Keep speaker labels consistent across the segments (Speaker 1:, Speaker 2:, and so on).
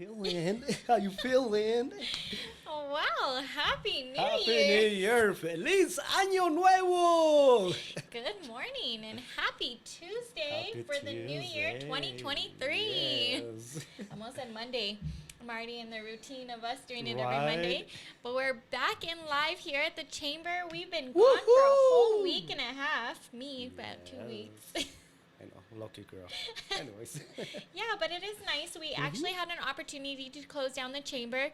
Speaker 1: feeling? How you feeling?
Speaker 2: Oh, wow. Happy New
Speaker 1: Happy
Speaker 2: Year.
Speaker 1: New Year! ¡Feliz Año Nuevo!
Speaker 2: Good morning and happy Tuesday
Speaker 1: Happy
Speaker 2: for the new year
Speaker 1: Tuesday.
Speaker 2: 2023.
Speaker 1: Yes.
Speaker 2: Almost said Monday. I'm already in the routine of us doing it every
Speaker 1: Right.
Speaker 2: Monday. But we're back in live here at the chamber. We've been gone
Speaker 1: Woohoo!
Speaker 2: for a whole week and a half. Me, about 2 weeks.
Speaker 1: Yes. I know, lucky girl. Anyways.
Speaker 2: Yeah, but it is nice. We actually had an opportunity to close down the chamber.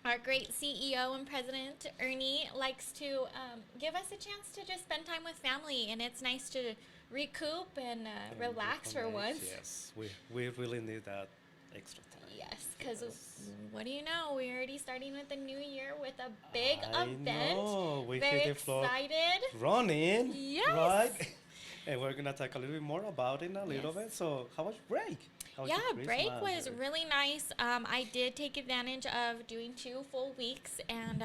Speaker 2: Our great CEO and president, Ernie, likes to give us a chance to just spend time with family, and it's nice to recoup and relax for once.
Speaker 1: Yes, we really need that extra time.
Speaker 2: Yes, because
Speaker 1: Yes.
Speaker 2: what do you know? We're already starting with the new year with a big
Speaker 1: I
Speaker 2: event.
Speaker 1: know. We
Speaker 2: Very
Speaker 1: hit the floor
Speaker 2: excited.
Speaker 1: running.
Speaker 2: Yes.
Speaker 1: Right? And we're going to talk a little bit more about it in a little
Speaker 2: Yes.
Speaker 1: bit. So, how was break? How was
Speaker 2: Yeah,
Speaker 1: your
Speaker 2: break
Speaker 1: Christmas?
Speaker 2: was really nice. I did take advantage of doing 2 full weeks, and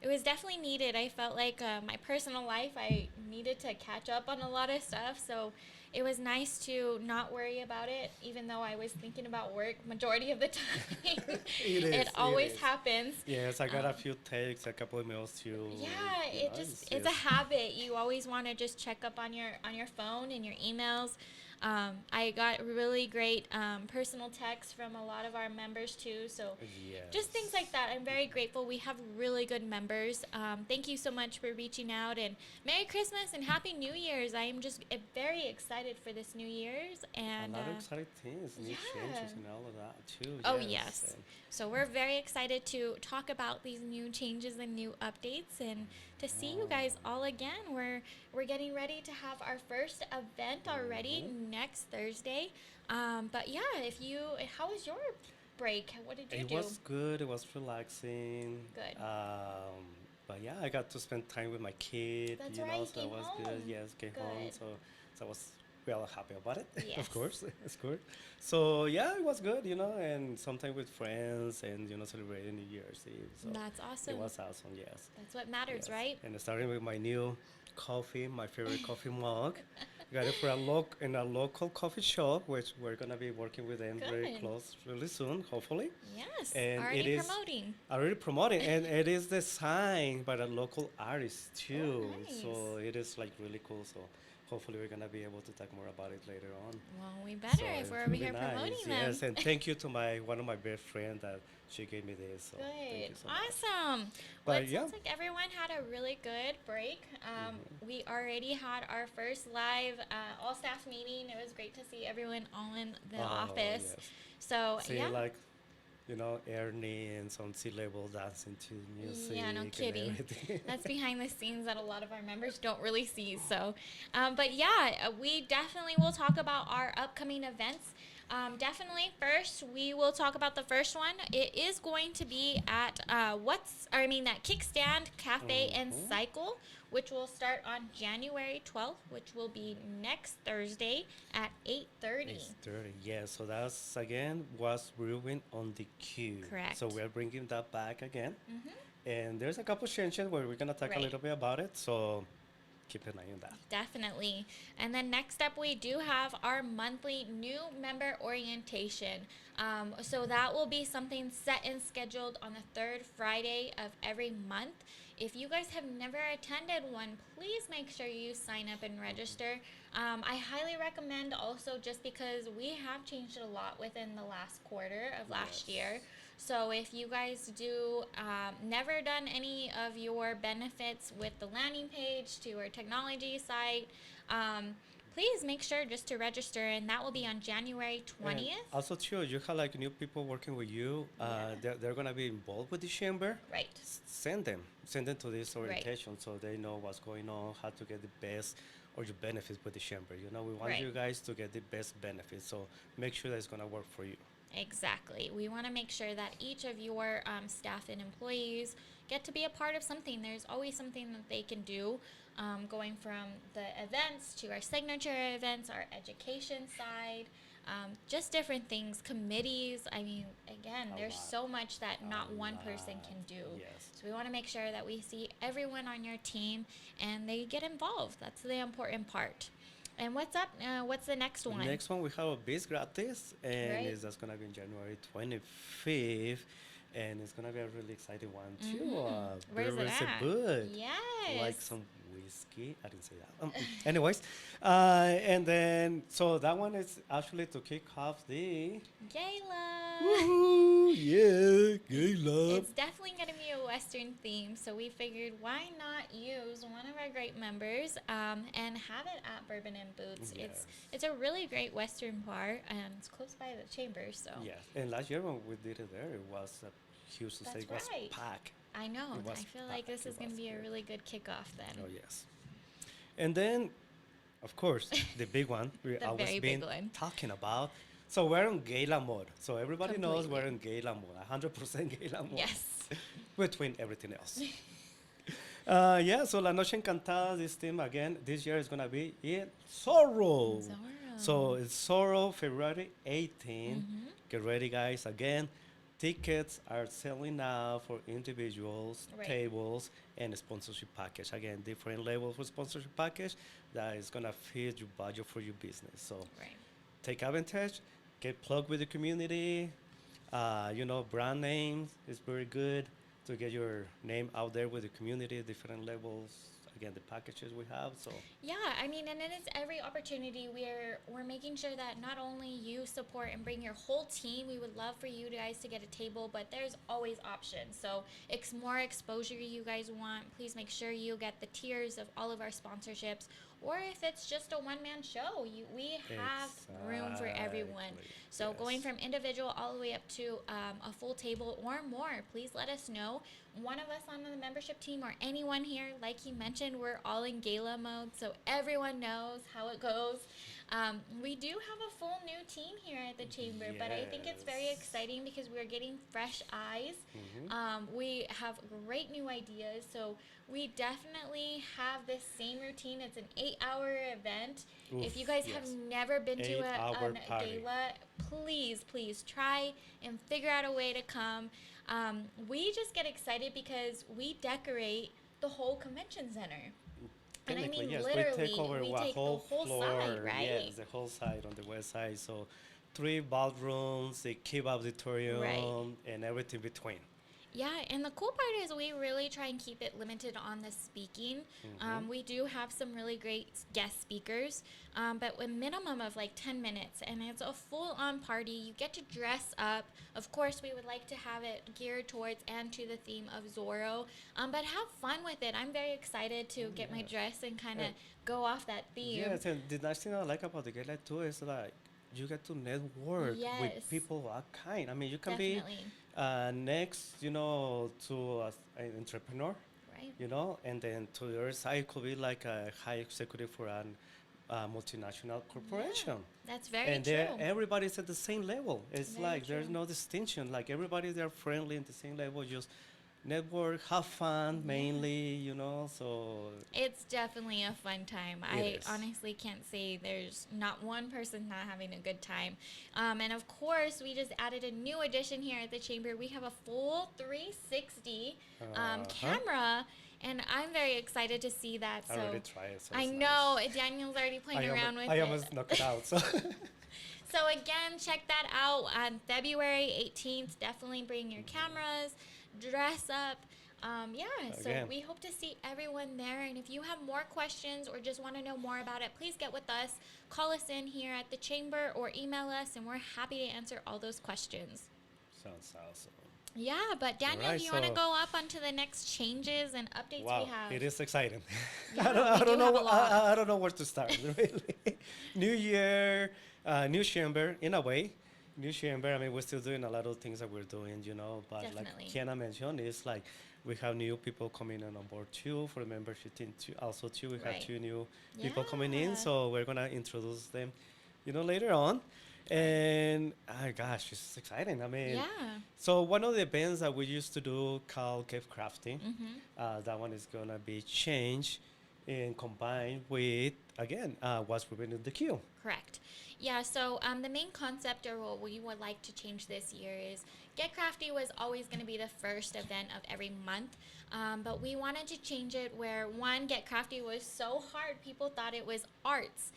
Speaker 2: it was definitely needed. I felt like my personal life, I needed to catch up on a lot of stuff, so it was nice to not worry about it, even though I was thinking about work majority of the time. It always happens.
Speaker 1: Yes, I got a few takes, a couple of emails too.
Speaker 2: Yeah,
Speaker 1: you
Speaker 2: it
Speaker 1: know,
Speaker 2: just it's a habit. You always want to just check up on your phone and your emails. I got really great personal texts from a lot of our members too. So just things like that. I'm very grateful. We have really good members. Thank you so much for reaching out, and Merry Christmas and Happy New Year's. I am just very excited for this New Year's, and
Speaker 1: a lot of exciting things, new
Speaker 2: yeah.
Speaker 1: changes and all of that too.
Speaker 2: Oh, yes. So we're very excited to talk about these new changes and new updates, and to see you guys all again. We're getting ready to have our first event already next Thursday. But yeah, how was your break? What did you
Speaker 1: It
Speaker 2: do?
Speaker 1: was good. It was relaxing.
Speaker 2: Good.
Speaker 1: But yeah, I got to spend time with my kid.
Speaker 2: That's
Speaker 1: you know,
Speaker 2: right,
Speaker 1: so it
Speaker 2: came
Speaker 1: was
Speaker 2: home.
Speaker 1: good. Yes, came home.
Speaker 2: Good.
Speaker 1: So I was well happy about it.
Speaker 2: Yes.
Speaker 1: Of course, it's good. So yeah, it was good. You know, and sometime with friends and celebrating New Year's Eve. So
Speaker 2: That's awesome.
Speaker 1: it was awesome. Yes.
Speaker 2: That's what matters,
Speaker 1: Yes.
Speaker 2: right?
Speaker 1: And starting with my new coffee, my favorite coffee mug. Got it for in a local coffee shop, which we're gonna be working with them very
Speaker 2: Good.
Speaker 1: close really soon, hopefully.
Speaker 2: Yes.
Speaker 1: And
Speaker 2: Already
Speaker 1: it is
Speaker 2: promoting.
Speaker 1: already promoting, and it is designed by the local artist too.
Speaker 2: nice.
Speaker 1: So it is like really cool. So hopefully we're gonna be able to talk more about it later on.
Speaker 2: Well, we better
Speaker 1: So
Speaker 2: if
Speaker 1: it's
Speaker 2: we're over
Speaker 1: really
Speaker 2: here promoting them.
Speaker 1: Yes, and thank you to one of my best friends that she gave me this. So thank
Speaker 2: Good.
Speaker 1: you so much.
Speaker 2: Awesome. Well,
Speaker 1: But
Speaker 2: it
Speaker 1: yeah.
Speaker 2: sounds like everyone had a really good break. We already had our first live all staff meeting. It was great to see everyone all in the office.
Speaker 1: Yes.
Speaker 2: So,
Speaker 1: See,
Speaker 2: yeah.
Speaker 1: like, Ernie and some C-level dancing to music.
Speaker 2: Yeah, no
Speaker 1: and
Speaker 2: kidding.
Speaker 1: everything.
Speaker 2: That's behind the scenes that a lot of our members don't really see. So, but yeah, we definitely will talk about our upcoming events. Definitely, first we will talk about the first one. It is going to be at that Kickstand Cafe and Cycle, which will start on January 12th, which will be next Thursday at 8:30.
Speaker 1: 8:30, yeah. So that's again was Brewing on the Q.
Speaker 2: Correct.
Speaker 1: So we're bringing that back again,
Speaker 2: Mm-hmm.
Speaker 1: and there's a couple changes where we're gonna talk a
Speaker 2: Right.
Speaker 1: little bit about it. So keep an eye on that.
Speaker 2: Definitely. And then next up, we do have our monthly new member orientation. So that will be something set and scheduled on the third Friday of every month. If you guys have never attended one, please make sure you sign up and register. I highly recommend also, just because we have changed a lot within the last quarter of last year. So if you guys do never done any of your benefits with the landing page to our technology site, please make sure just to register, and that will be on January 20th.
Speaker 1: And also, too, you have like new people working with you. They're gonna be involved with the chamber.
Speaker 2: Right.
Speaker 1: Send them to this orientation so they know what's going on, how to get the best or your benefits with the chamber. We want
Speaker 2: Right.
Speaker 1: you guys to get the best benefits. So make sure that it's gonna work for you.
Speaker 2: Exactly. We want to make sure that each of your staff and employees get to be a part of something. There's always something that they can do, going from the events to our signature events, our education side, just different things, committees. I mean, again, there's
Speaker 1: lot.
Speaker 2: so much that not one person can do.
Speaker 1: Yes.
Speaker 2: So we want to make sure that we see everyone on your team and they get involved. That's the important part. And what's up? What's the next one?
Speaker 1: Next one we have a Biz Gratis, and
Speaker 2: Right.
Speaker 1: that's gonna be in January 25th, and it's gonna be a really exciting one too.
Speaker 2: Where's it
Speaker 1: Breweries
Speaker 2: at?
Speaker 1: Boot,
Speaker 2: Yes.
Speaker 1: like some whiskey. I didn't say that. Anyways, and then so that one is actually to kick off the
Speaker 2: Gala.
Speaker 1: woohoo, yeah, Gala.
Speaker 2: It's definitely going to be a Western theme, so we figured why not use one of our great members and have it at Bourbon and Boots.
Speaker 1: Yes.
Speaker 2: It's a really great Western bar, and it's close by the chamber, so
Speaker 1: Yes, and last year when we did it there, it was a huge to say
Speaker 2: That's
Speaker 1: it was
Speaker 2: right.
Speaker 1: packed.
Speaker 2: I know.
Speaker 1: It was
Speaker 2: I feel like this
Speaker 1: packed.
Speaker 2: is
Speaker 1: It
Speaker 2: going to
Speaker 1: was
Speaker 2: be a
Speaker 1: good.
Speaker 2: really good kickoff then.
Speaker 1: Oh yes, and then, of course, the big one we
Speaker 2: The
Speaker 1: always
Speaker 2: very
Speaker 1: been
Speaker 2: big one.
Speaker 1: talking about. So we're in Gala mode. So everybody knows we're in
Speaker 2: Completely.
Speaker 1: Gala mode, 100% Gala mode.
Speaker 2: Yes.
Speaker 1: Between everything else. Yeah. So La Noche Encantada, this theme again this year is gonna be in Sorrow.
Speaker 2: Zorro.
Speaker 1: So it's Sorrow, February 18. Get ready, guys. Again, tickets are selling now for individuals,
Speaker 2: Right.
Speaker 1: tables, and a sponsorship package. Again, different levels for sponsorship package that is gonna fit your budget for your business. So
Speaker 2: Right.
Speaker 1: take advantage, get plugged with the community. Brand names is very good to get your name out there with the community, different levels. Again, the packages we have. So
Speaker 2: Yeah, I mean, and it is every opportunity we're making sure that not only you support and bring your whole team. We would love for you guys to get a table, but there's always options. So it's more exposure you guys want. Please make sure you get the tiers of all of our sponsorships, or if it's just a one-man show, we have room for everyone.
Speaker 1: Exactly,
Speaker 2: So going
Speaker 1: yes.
Speaker 2: from individual all the way up to a full table or more, please let us know. One of us on the membership team or anyone here, like he mentioned, we're all in Gala mode, so everyone knows how it goes. We do have a full new team here at the chamber, but I think it's very
Speaker 1: Yes.
Speaker 2: exciting because we're getting fresh eyes.
Speaker 1: Mhm.
Speaker 2: We have great new ideas, so we definitely have this same routine. It's an 8-hour event. If
Speaker 1: Oof,
Speaker 2: you guys have
Speaker 1: yes.
Speaker 2: never been to
Speaker 1: 8-hour
Speaker 2: a
Speaker 1: party.
Speaker 2: gala, please try and figure out a way to come. We just get excited because we decorate the whole convention center. And I
Speaker 1: Technically,
Speaker 2: mean,
Speaker 1: yes,
Speaker 2: literally,
Speaker 1: we take over
Speaker 2: we
Speaker 1: a
Speaker 2: take
Speaker 1: whole
Speaker 2: the whole
Speaker 1: floor.
Speaker 2: side, right?
Speaker 1: Yes, the whole side on the west side. So, 3 ballrooms, the Kib auditorium, and everything between.
Speaker 2: Yeah, and the cool part is we really try and keep it limited on the speaking. We do have some really great guest speakers, but with minimum of like 10 minutes, and it's a full-on party. You get to dress up. Of course, we would like to have it geared towards and to the theme of Zorro, but have fun with it. I'm very excited to get my
Speaker 1: yeah.
Speaker 2: dress and kind of
Speaker 1: Yeah.
Speaker 2: go off that theme.
Speaker 1: Yes, and the nice thing I like about the gala too is like you get to network
Speaker 2: Yes.
Speaker 1: with people of all kind. I mean, you can
Speaker 2: Definitely.
Speaker 1: be next, to an entrepreneur,
Speaker 2: Right.
Speaker 1: and then to the other side it could be like a high executive for an multinational corporation.
Speaker 2: That's very
Speaker 1: And
Speaker 2: true.
Speaker 1: everybody's at the same level. It's
Speaker 2: Very
Speaker 1: like there's
Speaker 2: true.
Speaker 1: no distinction. Like everybody, they're friendly at the same level. Just network, have fun, mainly. So
Speaker 2: It's definitely a fun time.
Speaker 1: It
Speaker 2: I
Speaker 1: is.
Speaker 2: honestly can't say there's not one person not having a good time. And of course, we just added a new addition here at the chamber. We have a full 360 camera, and I'm very excited to see that.
Speaker 1: I
Speaker 2: So
Speaker 1: already tried it. So
Speaker 2: I
Speaker 1: it's
Speaker 2: know
Speaker 1: nice.
Speaker 2: Daniel's already playing around with
Speaker 1: I
Speaker 2: it.
Speaker 1: almost knocked it out. So
Speaker 2: So again, check that out on February 18th. Definitely bring your cameras, dress up. So
Speaker 1: Again.
Speaker 2: we hope to see everyone there. And if you have more questions or just want to know more about it, please get with us. Call us in here at the chamber or email us, and we're happy to answer all those questions.
Speaker 1: sounds awesome.
Speaker 2: Yeah, but Daniel,
Speaker 1: Alright,
Speaker 2: do you want to
Speaker 1: so-
Speaker 2: go up onto the next changes and updates
Speaker 1: Wow,
Speaker 2: we have?
Speaker 1: it is exciting.
Speaker 2: Yeah,
Speaker 1: I
Speaker 2: we
Speaker 1: don't
Speaker 2: do have
Speaker 1: know.
Speaker 2: a lot.
Speaker 1: I don't know where to start. Really, new year, new chamber in a way. New chamber. I mean, we're still doing a lot of things that we're doing, But
Speaker 2: Definitely.
Speaker 1: like Kiana mentioned, it's like we have new people coming in on board too for the membership team too. Also, too, we
Speaker 2: Right.
Speaker 1: have 2 new people coming in,
Speaker 2: Yeah.
Speaker 1: so we're gonna introduce them, later on. And gosh, it's exciting. I mean,
Speaker 2: Yeah.
Speaker 1: so one of the events that we used to do called Cave Crafting,
Speaker 2: Mm-hmm.
Speaker 1: that one is gonna be changed and combined with, again, what's Brewing in the Q.
Speaker 2: Correct. Yeah, so the main concept or what we would like to change this year is Get Crafty was always going to be the first event of every month, but we wanted to change it where one, Get Crafty was so hard, people thought it was arts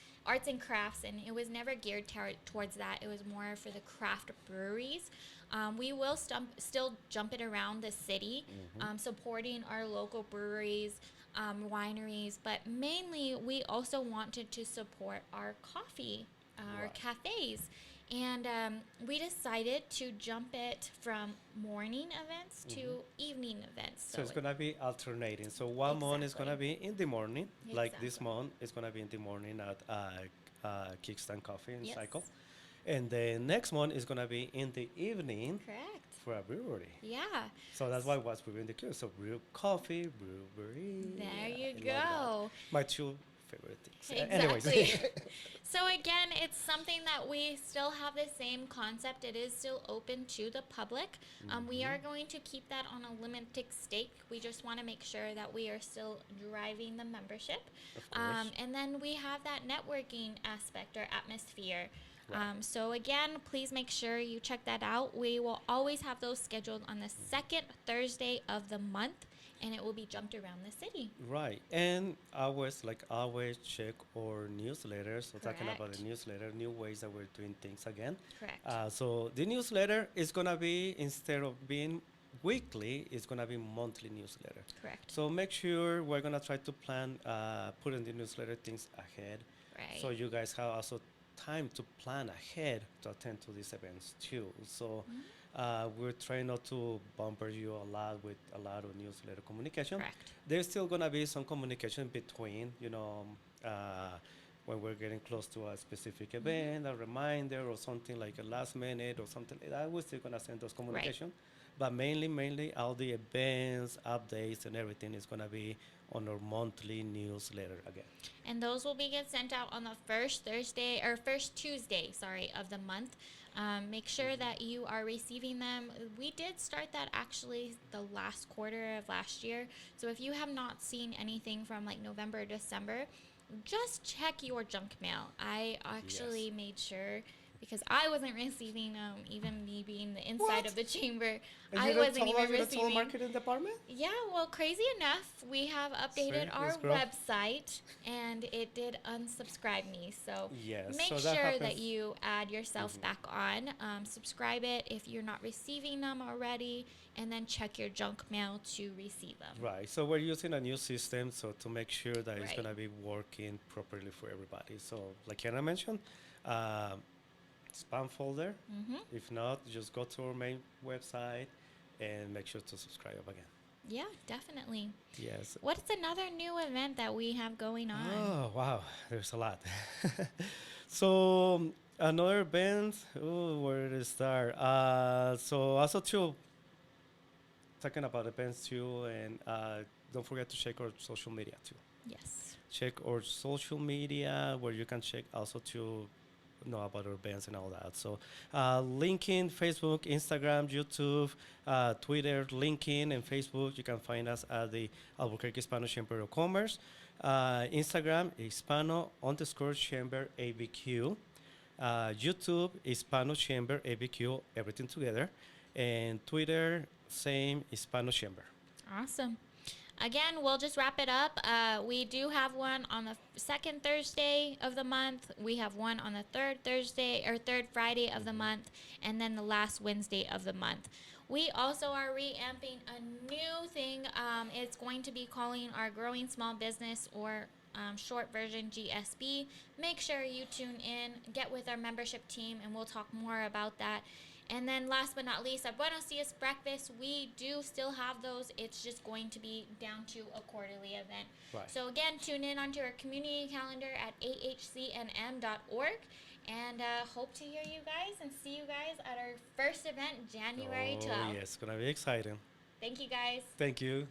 Speaker 2: and crafts, and it was never geared towards that. It was more for the craft breweries. We will still jump it around the city, supporting our local breweries, wineries, but mainly we also wanted to support our coffee, our
Speaker 1: Right.
Speaker 2: cafes. And we decided to jump it from morning events to evening events.
Speaker 1: So it's gonna be alternating. So one month is gonna
Speaker 2: Exactly.
Speaker 1: be in the morning, like this
Speaker 2: Exactly.
Speaker 1: month is gonna be in the morning at Kickstand Cafe and
Speaker 2: Yes.
Speaker 1: Cycle, and the next month is gonna be in the evening
Speaker 2: Correct.
Speaker 1: for a brewery.
Speaker 2: Yeah.
Speaker 1: So that's why what's brewing the queue. So brew coffee, brewery.
Speaker 2: There
Speaker 1: Yeah,
Speaker 2: you
Speaker 1: I love
Speaker 2: go.
Speaker 1: that. My two favorite things. Anyways.
Speaker 2: Exactly. So again, it's something that we still have the same concept. It is still open to the public. We are going to keep that on a limited stake. We just want to make sure that we are still driving the membership.
Speaker 1: Of course.
Speaker 2: And then we have that networking aspect or atmosphere.
Speaker 1: Right.
Speaker 2: So again, please make sure you check that out. We will always have those scheduled on the second Thursday of the month, and it will be jumped around the city.
Speaker 1: Right. And always check our newsletters. So talking about
Speaker 2: Correct.
Speaker 1: the newsletter, new ways that we're doing things again.
Speaker 2: Correct.
Speaker 1: So the newsletter is gonna be, instead of being weekly, it's gonna be monthly newsletter.
Speaker 2: Correct.
Speaker 1: So make sure we're gonna try to plan, putting the newsletter things ahead,
Speaker 2: Right.
Speaker 1: so you guys have also time to plan ahead to attend to these events too. So we're trying not to bombard you a lot with a lot of newsletter communication.
Speaker 2: Correct.
Speaker 1: There's still gonna be some communication between, when we're getting close to a specific event, a reminder or something like a last minute or something like that. We're still gonna send those communication, but mainly all the events, updates, and everything is gonna be on our monthly newsletter again.
Speaker 2: And those will be get sent out on the first Thursday or first Tuesday, sorry, of the month. Make sure that you are receiving them. We did start that actually the last quarter of last year. So if you have not seen anything from like November or December, just check your junk mail. I actually made sure because I wasn't receiving even me being the inside
Speaker 1: What?
Speaker 2: of the chamber.
Speaker 1: And
Speaker 2: I
Speaker 1: you don't
Speaker 2: wasn't
Speaker 1: tell
Speaker 2: even
Speaker 1: us, you don't tell
Speaker 2: receiving.
Speaker 1: marketing department?
Speaker 2: Yeah, well, crazy enough, we have updated
Speaker 1: See,
Speaker 2: our
Speaker 1: this girl.
Speaker 2: website and it did unsubscribe me. So
Speaker 1: Yes,
Speaker 2: make
Speaker 1: so that
Speaker 2: sure that
Speaker 1: happens.
Speaker 2: you add yourself back on, subscribe it if you're not receiving them already, and then check your junk mail to receive them.
Speaker 1: Right. So we're using a new system so to make sure that it's
Speaker 2: Right.
Speaker 1: gonna be working properly for everybody. So like Kiana mentioned, uh, spam folder.
Speaker 2: Mm-hmm.
Speaker 1: If not, just go to our main website and make sure to subscribe again.
Speaker 2: Yeah, definitely.
Speaker 1: Yes.
Speaker 2: What's another new event that we have going on?
Speaker 1: Oh wow, there's a lot. So another event. Oh, where to start? So also too, talking about events too, and don't forget to check our social media too.
Speaker 2: Yes.
Speaker 1: Check our social media where you can check also to know about our events and all that. So LinkedIn, Facebook, Instagram, YouTube, Twitter, LinkedIn, and Facebook. You can find us at the Albuquerque Hispano Chamber of Commerce. Instagram, Hispano_Chamber ABQ. YouTube, Hispano Chamber ABQ, everything together. And Twitter, same, Hispano Chamber.
Speaker 2: Awesome. Again, we'll just wrap it up. We do have one on the second Thursday of the month. We have one on the third Thursday or third Friday of the month, and then the last Wednesday of the month. We also are reamping a new thing. It's going to be calling our Growing Small Business or short version GSB. Make sure you tune in, get with our membership team, and we'll talk more about that. And then last but not least, at Buenos Dias Breakfast, we do still have those. It's just going to be down to a quarterly event.
Speaker 1: Right.
Speaker 2: So again, tune in onto our community calendar at ahcnm.org. And hope to hear you guys and see you guys at our first event, January 12th.
Speaker 1: Oh, yes, it's going to be exciting.
Speaker 2: Thank you guys.
Speaker 1: Thank you.